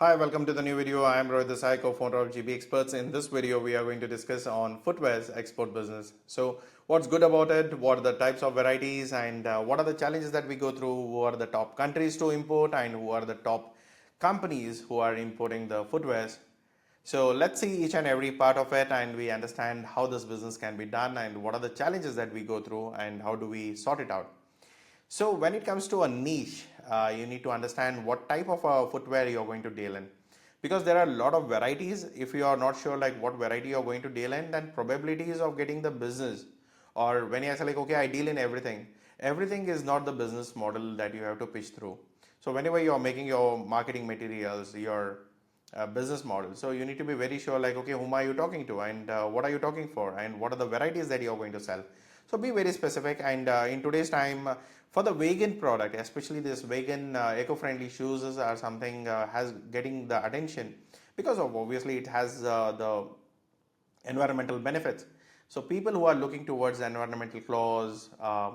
Hi, welcome to the new video. I am Rohit, Desai, co-founder of GB Experts. In this video, we are going to discuss on footwear's export business. So, what's good about it? What are the types of varieties, and what are the challenges that we go through? Who are the top countries to import, and who are the top companies who are importing the footwears? So, let's see each and every part of it, and we understand how this business can be done, and what are the challenges that we go through, and how do we sort it out. So when it comes to a niche, you need to understand what type of footwear you're going to deal in, because there are a lot of varieties. If you are not sure like what variety you're going to deal in, then probabilities of getting the business, or when you say like, okay, I deal in everything, everything is not the business model that you have to pitch through. So whenever you are making your marketing materials, your business model, so you need to be very sure like, okay, whom are you talking to, and what are you talking for, and what are the varieties that you're going to sell. So be very specific. And in today's time, for the vegan product, especially this vegan eco-friendly shoes are something has getting the attention, because of obviously it has the environmental benefits. So people who are looking towards environmental clause,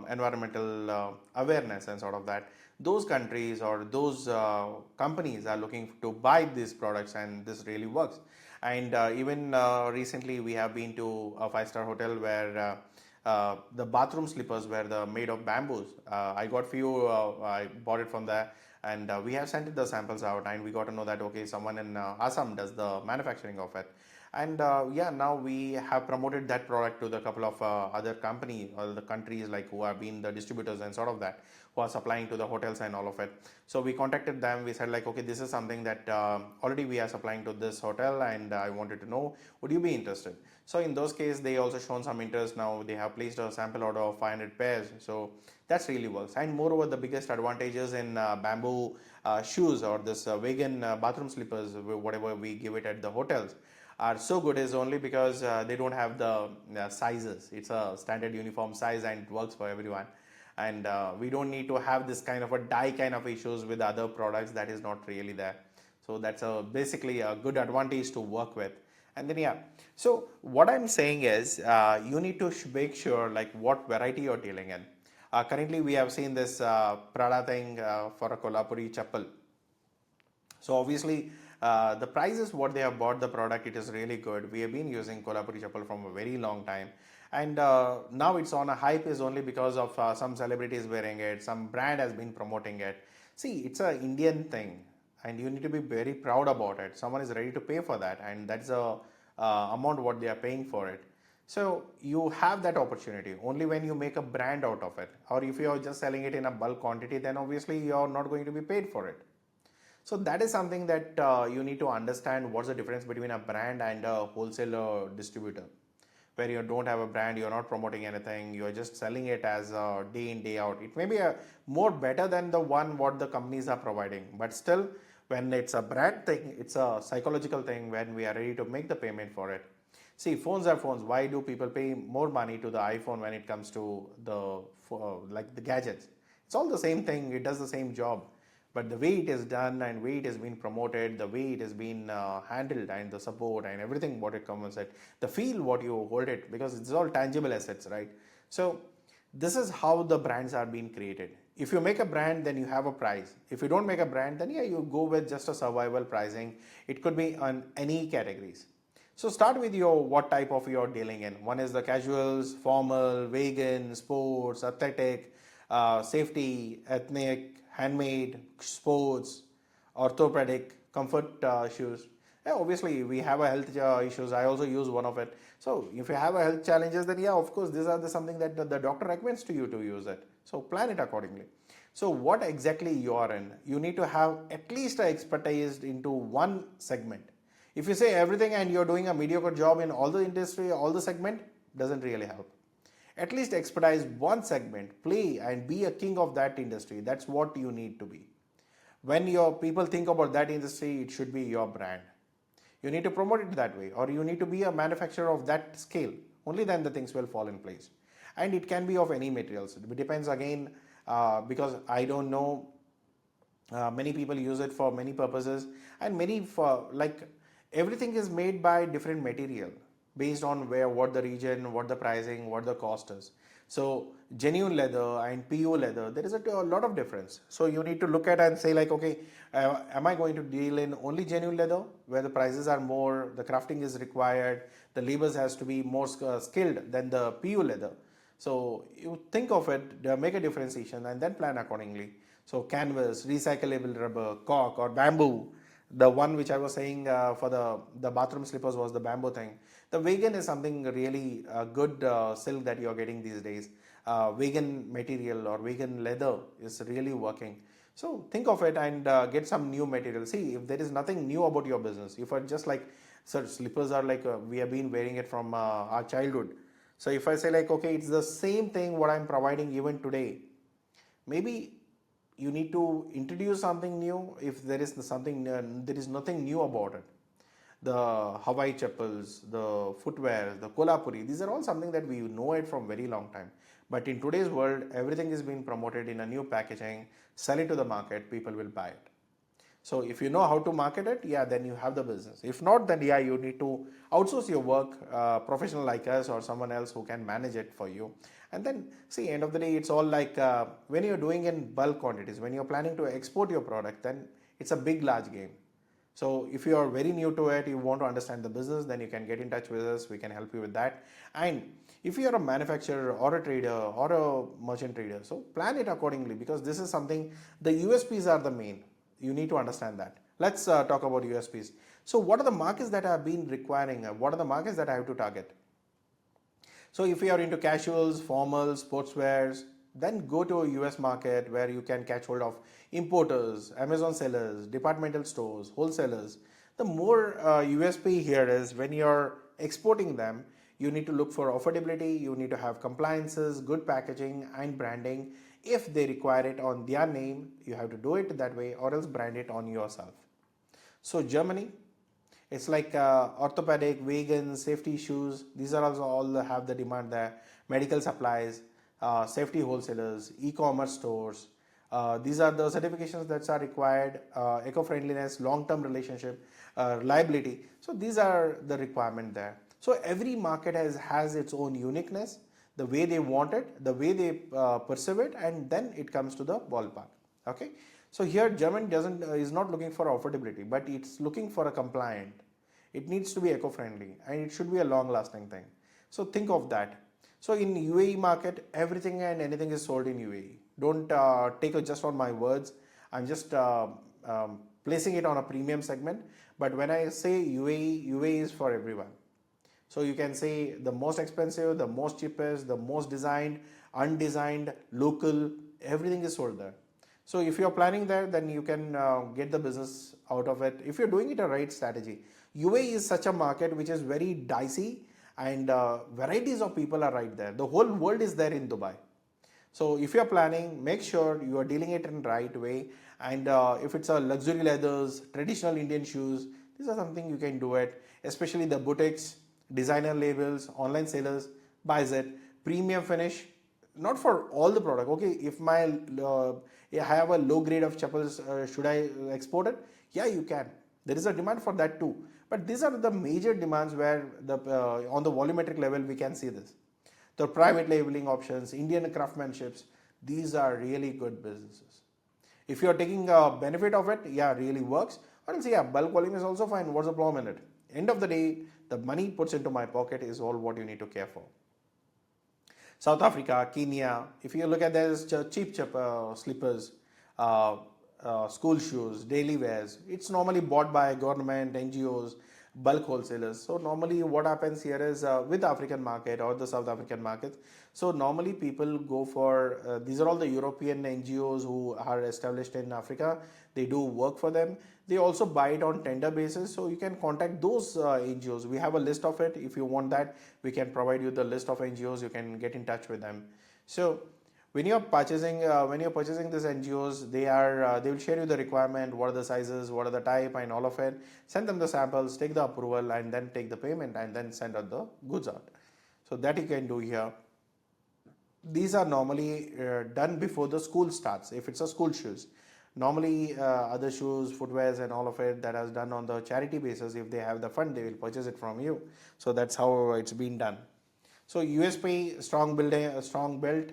environmental awareness and sort of that, those countries or those companies are looking to buy these products, and this really works. And even recently we have been to a five-star hotel where the bathroom slippers were made of bamboos. I got few, I bought it from there, and we have sent the samples out, and we got to know that okay, someone in Assam does the manufacturing of it. And yeah, now we have promoted that product to the couple of other company or the countries like who have been the distributors and sort of that, who are supplying to the hotels and all of it. So we contacted them. We said like, okay, this is something that already we are supplying to this hotel, and I wanted to know, would you be interested? So in those cases, they also shown some interest. Now they have placed a sample order of 500 pairs. So that's really works. And moreover, the biggest advantages in bamboo shoes or this vegan bathroom slippers, whatever we give it at the hotels, are so good is only because they don't have the sizes. It's a standard uniform size, and it works for everyone. And we don't need to have this kind of a dye kind of issues with other products that is not really there. So that's basically a good advantage to work with. And then yeah, so what I'm saying is you need to make sure like what variety you're dealing in. Currently we have seen this Prada thing for a Kolhapuri chappal. So obviously the prices what they have bought the product, it is really good. We have been using Kolhapuri chappal from a very long time, and now it's on a hype is only because of some celebrities wearing it, some brand has been promoting it. See, it's a Indian thing, and you need to be very proud about it. Someone is ready to pay for that, and that's a amount what they are paying for it. So you have that opportunity only when you make a brand out of it, or if you are just selling it in a bulk quantity, then obviously you are not going to be paid for it. So that is something that you need to understand, what's the difference between a brand and a wholesale distributor. Where you don't have a brand, you're not promoting anything, you're just selling it as day in day out. It may be a more better than the one what the companies are providing, but still when it's a brand thing, it's a psychological thing when we are ready to make the payment for it. See, phones are phones. Why do people pay more money to the iPhone when it comes to the like the gadgets? It's all the same thing. It does the same job, but the way it is done and way it has been promoted, the way it has been handled, and the support and everything what it comes at, the feel what you hold it, because it's all tangible assets, right? So this is how the brands are being created. If you make a brand, then you have a price. If you don't make a brand, then yeah, you go with just a survival pricing. It could be on any categories. So start with your what type of you're dealing in. One is the casuals, formal, vegan, sports, athletic, safety, ethnic, handmade, sports, orthopedic, comfort shoes. Yeah, obviously we have a health issues. I also use one of it. So if you have a health challenges, then yeah, of course these are something that the doctor recommends to you to use it. So plan it accordingly. So what exactly you are in, you need to have at least a expertise into one segment. If you say everything and you're doing a mediocre job in all the industry, all the segment, doesn't really help. At least expertise one segment, play and be a king of that industry. That's what you need to be. When your people think about that industry, it should be your brand. You need to promote it that way, or you need to be a manufacturer of that scale. Only then the things will fall in place. And it can be of any materials. It depends again, because I don't know, many people use it for many purposes, and many for like everything is made by different material based on where, what the region, what the pricing, what the cost is. So genuine leather and PU leather, there is a lot of difference. So you need to look at and say like, okay, am I going to deal in only genuine leather where the prices are more, the crafting is required, the labors has to be more skilled than the PU leather. So you think of it, make a differentiation and then plan accordingly. So canvas, recyclable rubber, cork or bamboo. The one which I was saying for the bathroom slippers was the bamboo thing. The vegan is something really good silk that you're getting these days. Vegan material or vegan leather is really working. So think of it and get some new material. See, if there is nothing new about your business, if are just like, sir, slippers are like we have been wearing it from our childhood. So if I say like, okay, it's the same thing what I'm providing even today, maybe you need to introduce something new. If there is something, there is nothing new about it. The Hawaii chappals, the footwear, the kolhapuri, these are all something that we know it from very long time. But in today's world, everything is being promoted in a new packaging, sell it to the market, people will buy it. So if you know how to market it, yeah, then you have the business. If not, then yeah, you need to outsource your work, professional like us or someone else who can manage it for you. And then see, end of the day, it's all like when you're doing in bulk quantities, when you're planning to export your product, then it's a big, large game. So if you are very new to it, you want to understand the business, then you can get in touch with us. We can help you with that. And if you are a manufacturer or a trader or a merchant trader, so plan it accordingly because this is something, the USPs are the main. You need to understand that. Let's talk about USPs. So what are the markets that have been requiring? What are the markets that I have to target? So if you are into casuals, formals, sportswears, then go to a US market where you can catch hold of importers, Amazon sellers, departmental stores, wholesalers. The more USP here is when you're exporting them, you need to look for affordability, you need to have compliances, good packaging and branding. If they require it on their name, you have to do it that way or else brand it on yourself. So Germany, it's like orthopedic, vegan, safety shoes. These are also all have the demand there. Medical supplies, safety wholesalers, e-commerce stores. These are the certifications that are required. Eco-friendliness, long-term relationship, reliability. So these are the requirement there. So every market has its own uniqueness, the way they want it, the way they perceive it, and then it comes to the ballpark. Okay. So here German doesn't is not looking for affordability, but it's looking for a compliant. It needs to be eco-friendly and it should be a long-lasting thing. So think of that. So in UAE market, everything and anything is sold in UAE. Don't take it just on my words. I'm just placing it on a premium segment. But when I say UAE, UAE is for everyone. So you can say the most expensive, the most cheapest, the most designed, undesigned, local, everything is sold there. So if you're planning there, then you can get the business out of it. If you're doing it a right strategy, UAE is such a market which is very dicey and varieties of people are right there. The whole world is there in Dubai. So if you're planning, make sure you are dealing it in the right way. And if it's a luxury leathers, traditional Indian shoes, these are something you can do it, especially the boutiques, designer labels, online sellers, buys it, premium finish, not for all the product. Okay, if my I have a low grade of chappals, should I export it? Yeah, you can. There is a demand for that too. But these are the major demands where the on the volumetric level we can see this. The private labeling options, Indian craftsmanships, these are really good businesses. If you are taking a benefit of it, yeah, really works. Or else, yeah, bulk volume is also fine. What's the problem in it? End of the day, the money puts into my pocket is all what you need to care for. South Africa, Kenya, if you look at there's cheap slippers, uh, school shoes, daily wears, it's normally bought by government, NGOs, bulk wholesalers. So normally what happens here is with the African market or the South African market, so normally people go for, these are all the European NGOs who are established in Africa. They do work for them. They also buy it on tender basis. So you can contact those NGOs. We have a list of it. If you want that, we can provide you the list of NGOs. You can get in touch with them. So when you're purchasing these NGOs, they will share you the requirement, what are the sizes, what are the type and all of it. Send them the samples, take the approval and then take the payment and then send out the goods out. So that you can do here. These are normally done before the school starts. If it's a school shoes, normally other shoes, footwears and all of it that is done on the charity basis. If they have the fund, they will purchase it from you. So that's how it's been done. So USP, strong building, a strong build.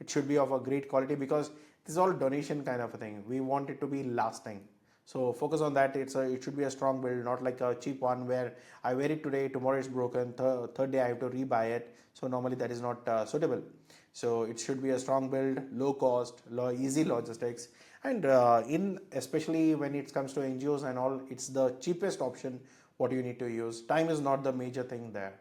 It should be of a great quality because this is all donation kind of a thing. We want it to be lasting. So focus on that. It should be a strong build, not like a cheap one where I wear it today, tomorrow it's broken, third day I have to rebuy it. So normally that is not suitable. So it should be a strong build, low cost, easy logistics, and in especially when it comes to NGOs and all, it's the cheapest option what you need to use. Time is not the major thing there.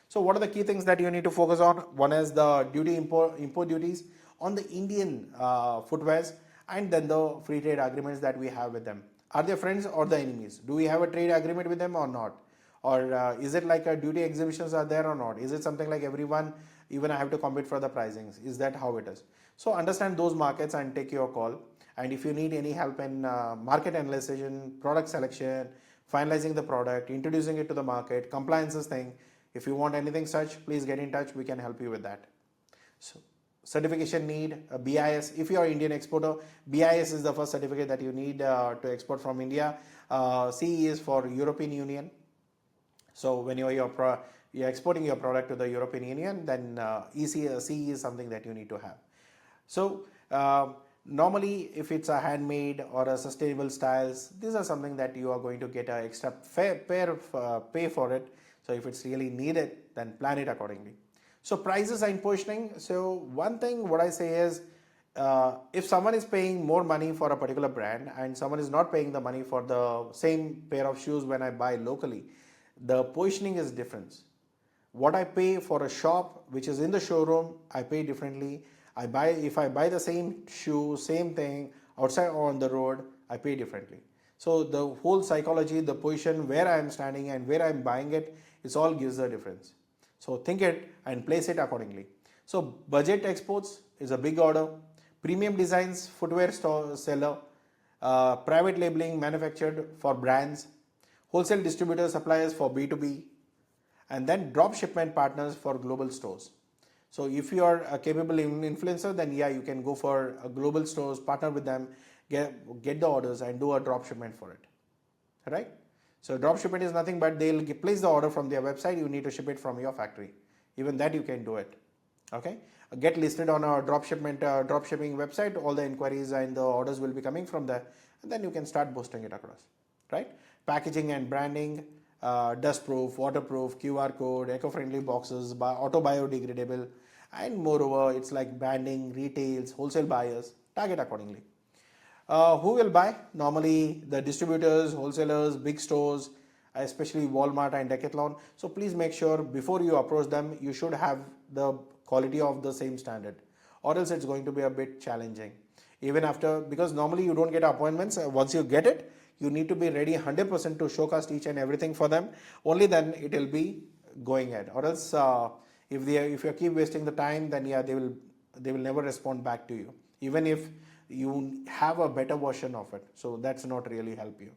So what are the key things that you need to focus on? One is the import duties on the Indian footwears, and then the free trade agreements that we have with them. Are they friends or the enemies? Do we have a trade agreement with them or not? Or is it like a duty exhibitions are there or not? Is it something like everyone, even I have to compete for the pricings? Is that how it is? So understand those markets and take your call. And if you need any help in market analysis, product selection, finalizing the product, introducing it to the market, compliances thing, if you want anything such, please get in touch. We can help you with that. So certification need a BIS. If you are Indian exporter, BIS is the first certificate that you need to export from India. CE is for European Union. So when you're exporting your product to the European Union, then CE is something that you need to have. So normally, if it's a handmade or a sustainable styles, these are something that you are going to get an extra pay for it. So if it's really needed, then plan it accordingly. So prices and positioning. So one thing what I say is, if someone is paying more money for a particular brand and someone is not paying the money for the same pair of shoes when I buy locally, the positioning is different. What I pay for a shop which is in the showroom, I pay differently. If I buy the same shoe, same thing outside or on the road, I pay differently. So the whole psychology, the position where I am standing and where I am buying it, it all gives a difference. So think it and place it accordingly. So budget exports is a big order. Premium designs, footwear seller, private labeling manufactured for brands, wholesale distributor suppliers for B2B, and then drop shipment partners for global stores. So if you are a capable influencer, then yeah, you can go for a global stores, partner with them, get the orders and do a drop shipment for it, right? So drop shipment is nothing but they'll place the order from their website. You need to ship it from your factory. Even that you can do it. Okay. Get listed on a drop shipping website. All the inquiries and the orders will be coming from there, and then you can start boosting it across, right? Packaging and branding, dust proof, waterproof, QR code, eco-friendly boxes, auto biodegradable, and moreover, it's like branding, retails, wholesale buyers. Target accordingly. Who will buy? Normally the distributors, wholesalers, big stores, especially Walmart and Decathlon. So please make sure before you approach them, you should have the quality of the same standard, or else it's going to be a bit challenging. Even after, because normally you don't get appointments. Once you get it, you need to be ready 100% to showcase each and everything for them. Only then it will be going ahead. Or else, if you keep wasting the time, then yeah, they will never respond back to you. Even if you have a better version of it, so that's not really help you.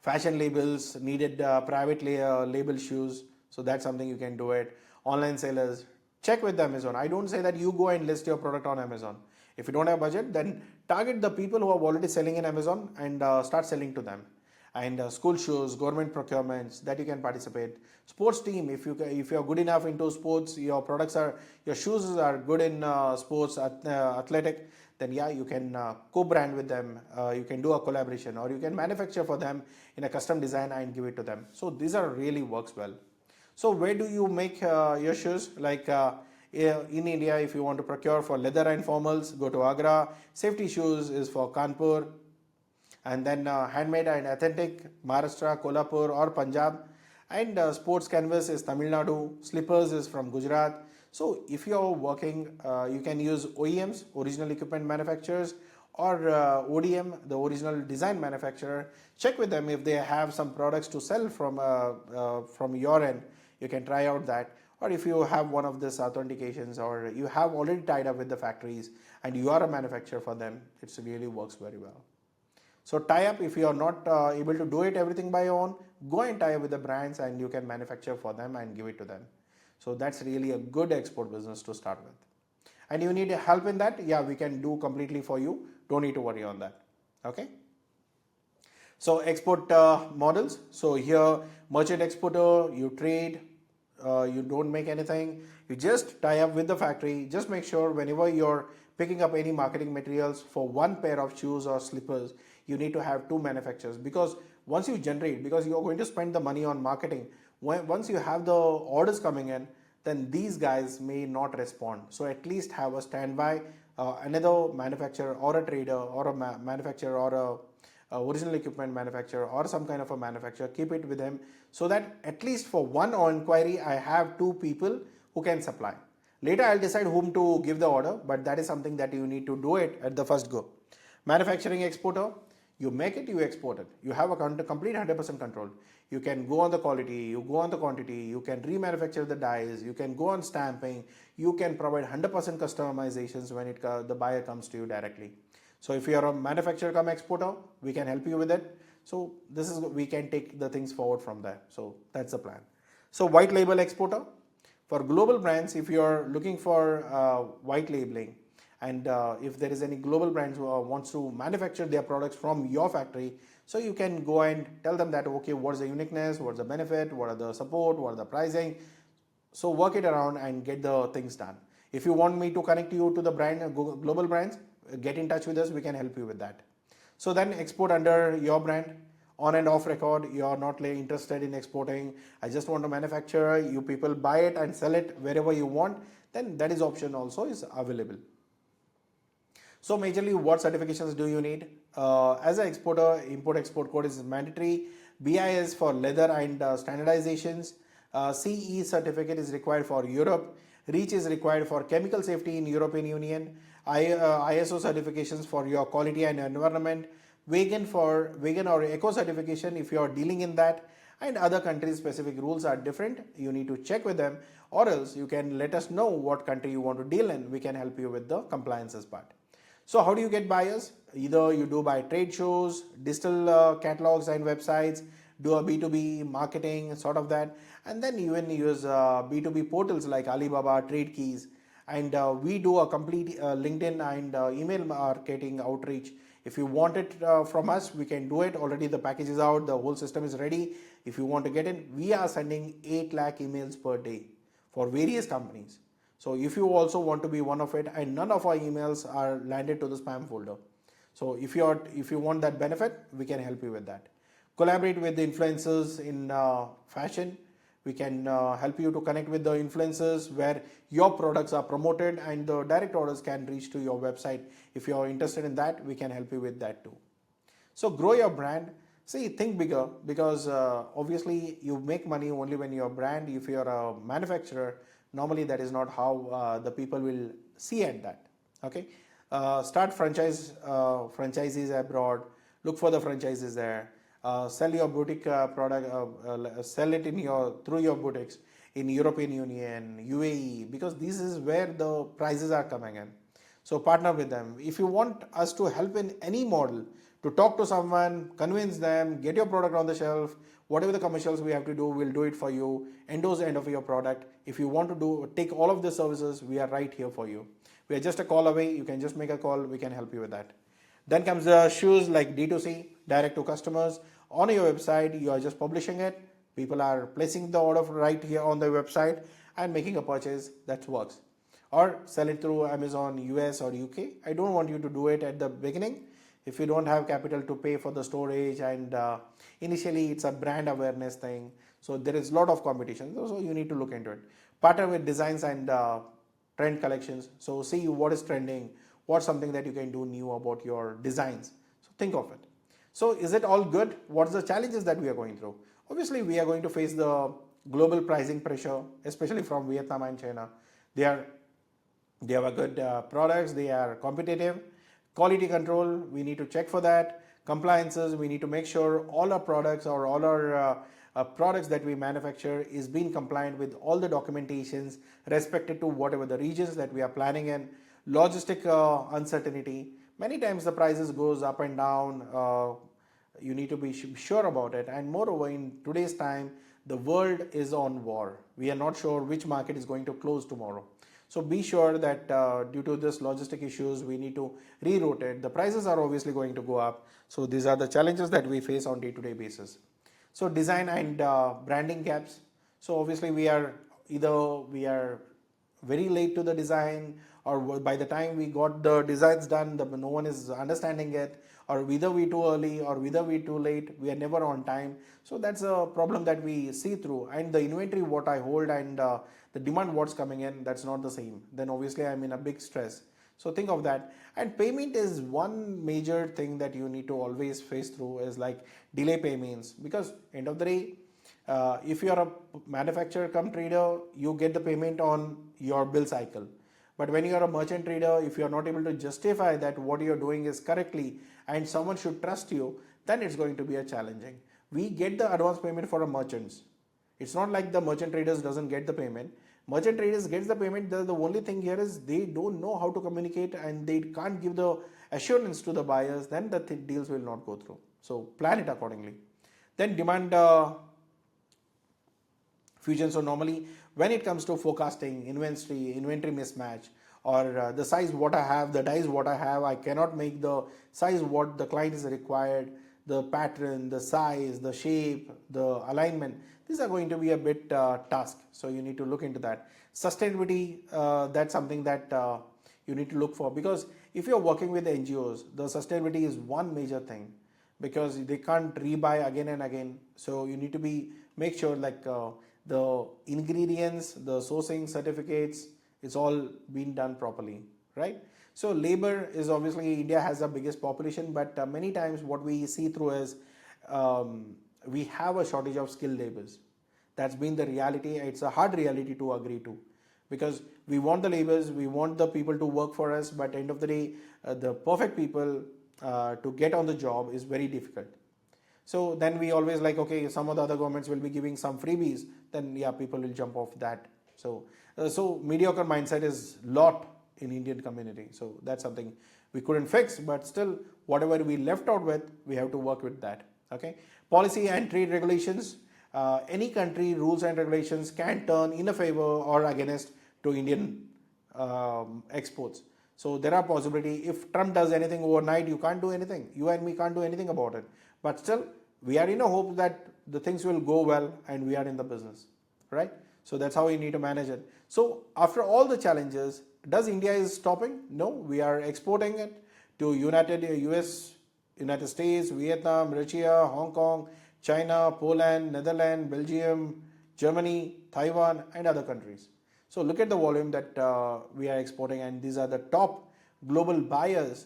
Fashion labels needed, private label shoes, so that's something you can do it. Online sellers, check with Amazon. I don't say that you go and list your product on Amazon. If you don't have budget, then target the people who are already selling in Amazon and start selling to them. And school shoes, government procurements that you can participate. Sports team, if you are good enough into sports, your shoes are good in sports, athletic, then yeah, you can co-brand with them. You can do a collaboration, or you can manufacture for them in a custom design and give it to them. So these are really works well. So where do you make your shoes? Like in India, if you want to procure for leather and formals, go to Agra. Safety shoes is for Kanpur. And then handmade and authentic, Maharashtra, Kolhapur or Punjab. And sports canvas is Tamil Nadu. Slippers is from Gujarat. So if you are working, you can use OEMs, original equipment manufacturers, or ODM, the original design manufacturer. Check with them if they have some products to sell from your end. You can try out that. Or if you have one of these authentications, or you have already tied up with the factories and you are a manufacturer for them, it really works very well. So tie up, if you are not able to do it everything by your own, go and tie up with the brands and you can manufacture for them and give it to them. So that's really a good export business to start with. And you need help in that, yeah, we can do completely for you. Don't need to worry on that. Okay. So export models. So here, merchant exporter, you trade, you don't make anything, you just tie up with the factory. Just make sure whenever you're picking up any marketing materials for one pair of shoes or slippers, you need to have two manufacturers, because once you generate, because you're going to spend the money on marketing, once you have the orders coming in, then these guys may not respond. So at least have a standby, another manufacturer or a trader or a manufacturer or original equipment manufacturer or some kind of a manufacturer. Keep it with him, so that at least for one inquiry I have two people who can supply. Later I'll decide whom to give the order, but that is something that you need to do it at the first go. Manufacturing exporter, you make it, you export it. You have a complete 100% control. You can go on the quality, you go on the quantity, you can remanufacture the dies, you can go on stamping, you can provide 100% customizations when the buyer comes to you directly. So if you are a manufacturer come exporter, we can help you with it. So this is, we can take the things forward from there. So that's the plan. So white label exporter, for global brands, if you are looking for white labeling, and if there is any global brands who wants to manufacture their products from your factory, so you can go and tell them that, okay, what's the uniqueness, what's the benefit, what are the support, what are the pricing. So work it around and get the things done. If you want me to connect you to the brand, global brands, get in touch with us, we can help you with that. So then export under your brand. On and off record, you are not interested in exporting, I just want to manufacture, you people buy it and sell it wherever you want, then that is option also is available. So majorly what certifications do you need? As an exporter, import export code is mandatory. BIS for leather and standardizations. CE certificate is required for Europe. REACH is required for chemical safety in European Union. ISO certifications for your quality and environment. Vegan or eco certification if you are dealing in that, and other countries specific rules are different. You need to check with them, or else you can let us know what country you want to deal in. We can help you with the compliances part. So how do you get buyers? Either you do by trade shows, digital catalogs and websites, do a B2B marketing sort of that, and then even use B2B portals like Alibaba, Trade Keys, and we do a complete LinkedIn and email marketing outreach. If you want it from us, we can do it. Already the package is out, the whole system is ready. If you want to get in, we are sending 8 lakh emails per day for various companies. So if you also want to be one of it, and none of our emails are landed to the spam folder. So if you want that benefit, we can help you with that. Collaborate with the influencers in fashion. We can help you to connect with the influencers where your products are promoted, and the direct orders can reach to your website. If you are interested in that, we can help you with that too. So grow your brand. See, think bigger, because obviously you make money only when you're a brand. If you're a manufacturer, normally that is not how the people will see at that. Okay, start franchises abroad. Look for the franchises there. Sell your boutique product, sell it through your boutiques in European Union, UAE, because this is where the prices are coming in. So partner with them. If you want us to help in any model, to talk to someone, convince them, get your product on the shelf, whatever the commercials we have to do, we'll do it for you, endorse the end of your product. If you want to take all of the services, we are right here for you. We are just a call away. You can just make a call. We can help you with that. Then comes the shoes like D2C, direct to customers. On your website, you are just publishing it. People are placing the order right here on the website and making a purchase. That works. Or sell it through Amazon, US or UK. I don't want you to do it at the beginning if you don't have capital to pay for the storage, and initially it's a brand awareness thing. So there is a lot of competition. So you need to look into it. Partner with designs and trend collections. So see what is trending, what's something that you can do new about your designs. So think of it. So is it all good? What's the challenges that we are going through? Obviously, we are going to face the global pricing pressure, especially from Vietnam and China. They have a good products, they are competitive. Quality control, we need to check for that. Compliances, we need to make sure all our products or all our products that we manufacture is being compliant with all the documentations respected to whatever the regions that we are planning in. Logistic uncertainty, many times the prices goes up and down. You need to be sure about it. And moreover, in today's time, the world is on war. We are not sure which market is going to close tomorrow. So be sure that due to this logistic issues, we need to reroute it. The prices are obviously going to go up. So these are the challenges that we face on day-to-day basis. So design and branding gaps. So obviously we are either we are very late to the design, or by the time we got the designs done, no one is understanding it, or either we too early or either we too late, we are never on time. So that's a problem that we see through. And the inventory what I hold and the demand what's coming in, that's not the same. Then obviously I'm in a big stress. So think of that. And payment is one major thing that you need to always face through, is like delay payments, because end of the day, if you are a manufacturer come trader, you get the payment on your bill cycle. But when you are a merchant trader, if you are not able to justify that what you are doing is correctly and someone should trust you, then it's going to be a challenging. We get the advance payment for a merchants. It's not like the merchant traders doesn't get the payment. Merchant traders gets the payment. The only thing here is they don't know how to communicate and they can't give the assurance to the buyers. Then the deals will not go through. So plan it accordingly. Then demand fusion. So normally when it comes to forecasting inventory mismatch, or the size what I have, the dies what I have, I cannot make the size what the client is required, the pattern, the size, the shape, the alignment, these are going to be a bit task. So you need to look into that. Sustainability, that's something that you need to look for, because if you're working with NGOs, the sustainability is one major thing, because they can't rebuy again and again. So you need to be make sure like the ingredients, the sourcing certificates, it's all been done properly, right? So labor is obviously India has the biggest population, but many times what we see through is we have a shortage of skilled laborers. That's been the reality. It's a hard reality to agree to, because we want the laborers, we want the people to work for us, but end of the day, the perfect people to get on the job is very difficult. So then we always like, okay, some of the other governments will be giving some freebies, then yeah, people will jump off that. So mediocre mindset is lot in Indian community. So that's something we couldn't fix, but still whatever we left out with, we have to work with that. Okay. Policy and trade regulations. Any country rules and regulations can turn in a favor or against to Indian exports. So there are possibility. If Trump does anything overnight, you can't do anything. You and me can't do anything about it. But still, we are in a hope that the things will go well and we are in the business, right? So that's how we need to manage it. So after all the challenges, does India is stopping? No, we are exporting it to US, United States, Vietnam, Russia, Hong Kong, China, Poland, Netherlands, Belgium, Germany, Taiwan, and other countries. So look at the volume that we are exporting, and these are the top global buyers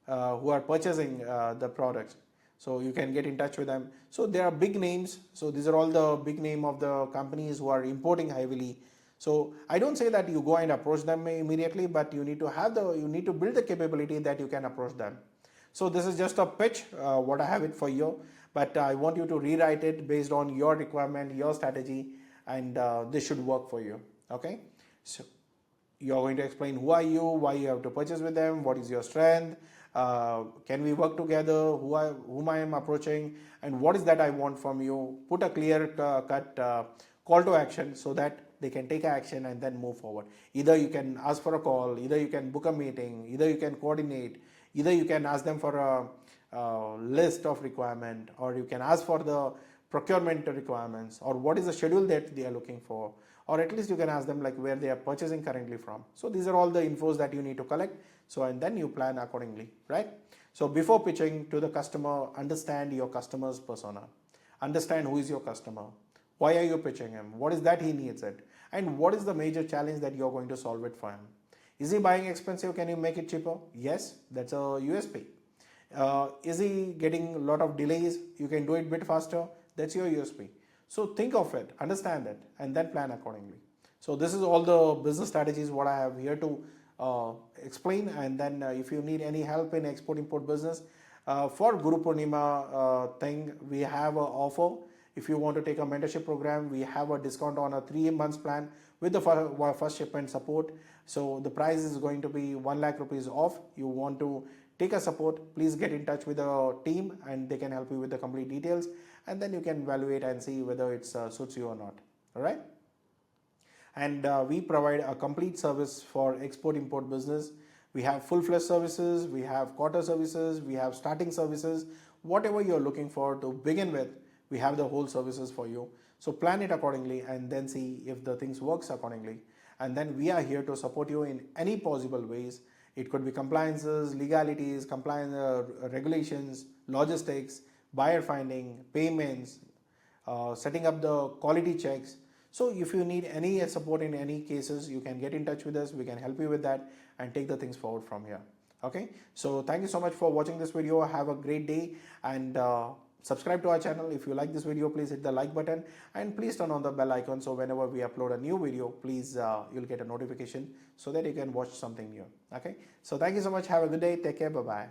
who are purchasing the products. So you can get in touch with them. So there are big names. So these are all the big name of the companies who are importing heavily. So I don't say that you go and approach them immediately, but you need to build the capability that you can approach them. So this is just a pitch, what I have it for you, but I want you to rewrite it based on your requirement, your strategy, and this should work for you. Okay. So you're going to explain who are you, why you have to purchase with them, what is your strength, can we work together, whom I am approaching, and what is that I want from you. Put a clear cut call to action so that they can take action and then move forward. Either you can ask for a call, either you can book a meeting, either you can coordinate, either you can ask them for a list of requirement, or you can ask for the procurement requirements, or what is the schedule that they are looking for, or at least you can ask them like where they are purchasing currently from. So these are all the infos that you need to collect. So and then you plan accordingly, right? So before pitching to the customer, understand your customer's persona. Understand who is your customer. Why are you pitching him? What is that he needs it? And what is the major challenge that you're going to solve it for him? Is he buying expensive? Can you make it cheaper? Yes, that's a USP. Is he getting a lot of delays? You can do it a bit faster. That's your USP. So think of it, understand it, and then plan accordingly. So this is all the business strategies what I have here to explain. And then if you need any help in export-import business, for Guru Purnima thing, we have an offer. If you want to take a mentorship program, we have a discount on a 3 months plan with the first shipment support. So the price is going to be 1 lakh rupees off. You want to take a support, please get in touch with the team and they can help you with the complete details, and then you can evaluate and see whether it suits you or not. All right. And we provide a complete service for export-import business. We have full-fledged services, we have quarter services, we have starting services. Whatever you're looking for to begin with, We have the whole services for you. So plan it accordingly and then see if the things works accordingly. And then we are here to support you in any possible ways. It could be compliances, legalities, compliance regulations, logistics, buyer finding, payments, setting up the quality checks. So if you need any support in any cases, you can get in touch with us. We can help you with that and take the things forward from here. Okay, so thank you so much for watching this video. Have a great day, and subscribe to our channel. If you like this video, please hit the like button and please turn on the bell icon, so whenever we upload a new video, please you'll get a notification so that you can watch something new. Okay, so thank you so much. Have a good day. Take care. Bye bye.